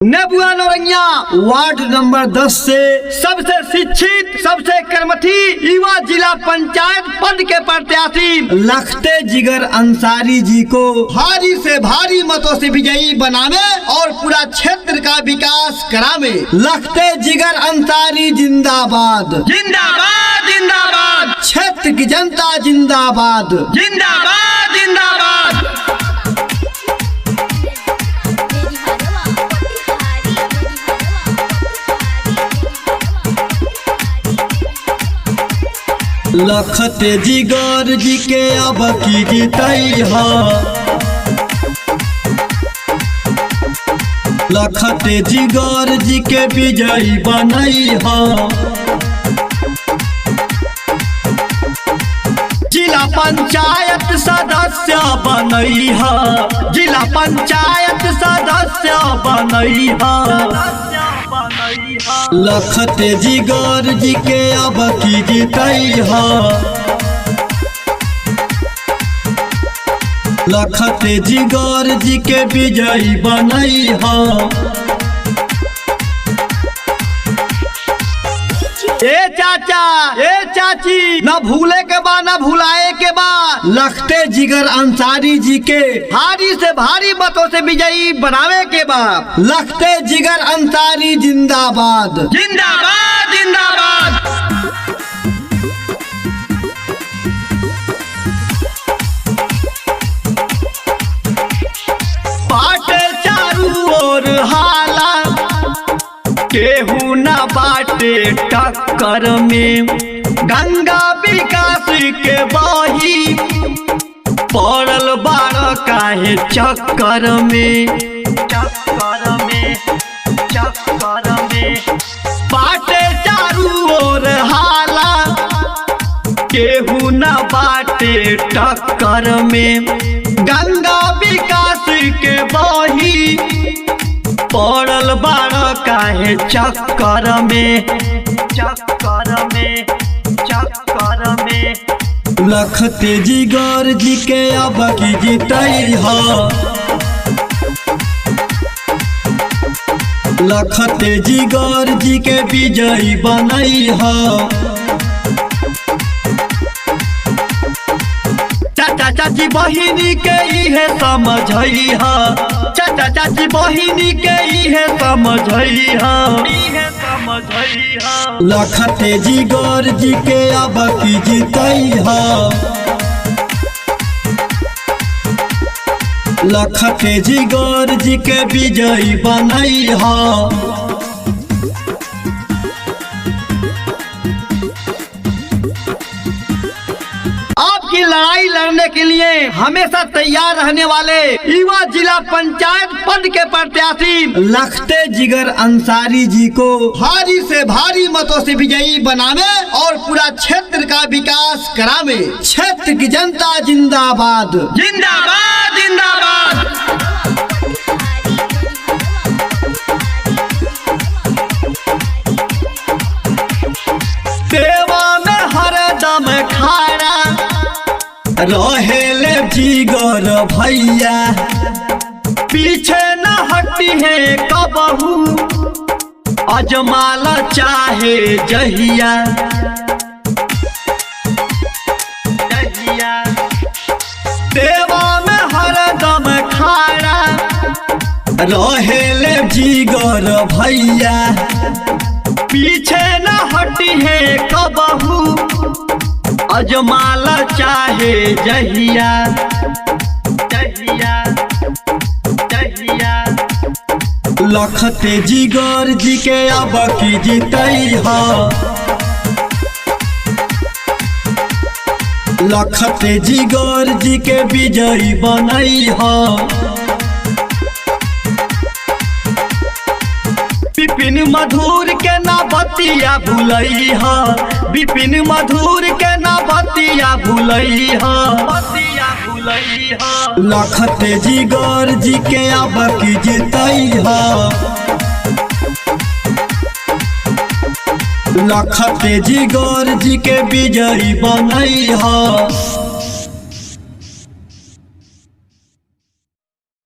नेबुआ Naurangia ward number 10 से सबसे शिक्षित, सबसे कर्मठी युवा जिला पंचायत पद के प्रत्याशी लखते जिगर अंसारी जी को भारी से भारी मतों से विजयी बनावे और पूरा क्षेत्र का विकास करावे। लखते जिगर अंसारी जिंदाबाद, जिंदाबाद जिंदाबाद, क्षेत्र की जनता जिंदाबाद, जिंदाबाद जिंदाबाद। लखते जिगर जी के अब की जीतई है, लखते जिगर जी के विजयी बनई है। जिला पंचायत सदस्य बनई है, जिला पंचायत सदस्य बनई है। लखते जिगर जी के अब की जीतई है, लखते जिगर जी के विजयी बनई है। ए चाचा, ए चाची, न भूले के बा न भुलाए के बा। लखते जिगर अंसारी जी के भारी से भारी मतों से विजयी बनावे के बा। लखते जिगर अंसारी जिंदाबाद, जिंदाबाद जिंदाबाद। बाटे चारू ओर हाला, केहू न बाटे टक्कर में। गंगा विकास के बही पड़ल बाड़ काहे चक्कर में, चक्कर में, चक्कर में। बाटे चारू ओर हाला, केहू न बाटे टक्कर में। गंगा विकास के बही पड़ल बाड़ काहे चक्कर में, चक्कर में, चक्कर में। लखते जिगर जी के अब की जीतई है, लखते जिगर जी के विजयी बनई है। चाचा चाची बहिनी के इहे समझई है, चाचा चाची बहिनी के इहे समझई है, इहे समझई है। लखते जिगर जी के अब की जीतई है, लखते जिगर जी के विजयी बनई है। आपकी लड़ाई लड़ने के लिए हमेशा तैयार रहने वाले युवा जिला पंचायत पद के प्रत्याशी लखते जिगर अंसारी जी को भारी से भारी मतों से विजयी बनावे और पूरा क्षेत्र का विकास करावे। क्षेत्र की जनता जिंदाबाद, जिंदाबाद जिंदाबाद। सेवा में हरदम खड़ा रहेले जिगर भैया, पीछे न हटी है कबहू अजमाला चाहे जहिया, जहिया। सेवा में हरदम खड़ा रहेले जिगर भैया, पीछे न हटी है कबहू अजमाला चाहे जहिया, जहिया, जहिया। लखते जिगर जी के अब की जीतई है, लखते जिगर जी के विजयी बनई है। विपिन मधुर के ना बतिया भूलई है, विपिन मधुर के ना बतिया भूलई है, बतिया भूलई है। लखते जिगर जी के अब की जीतई है, लखते जिगर जी के विजयी बनई है।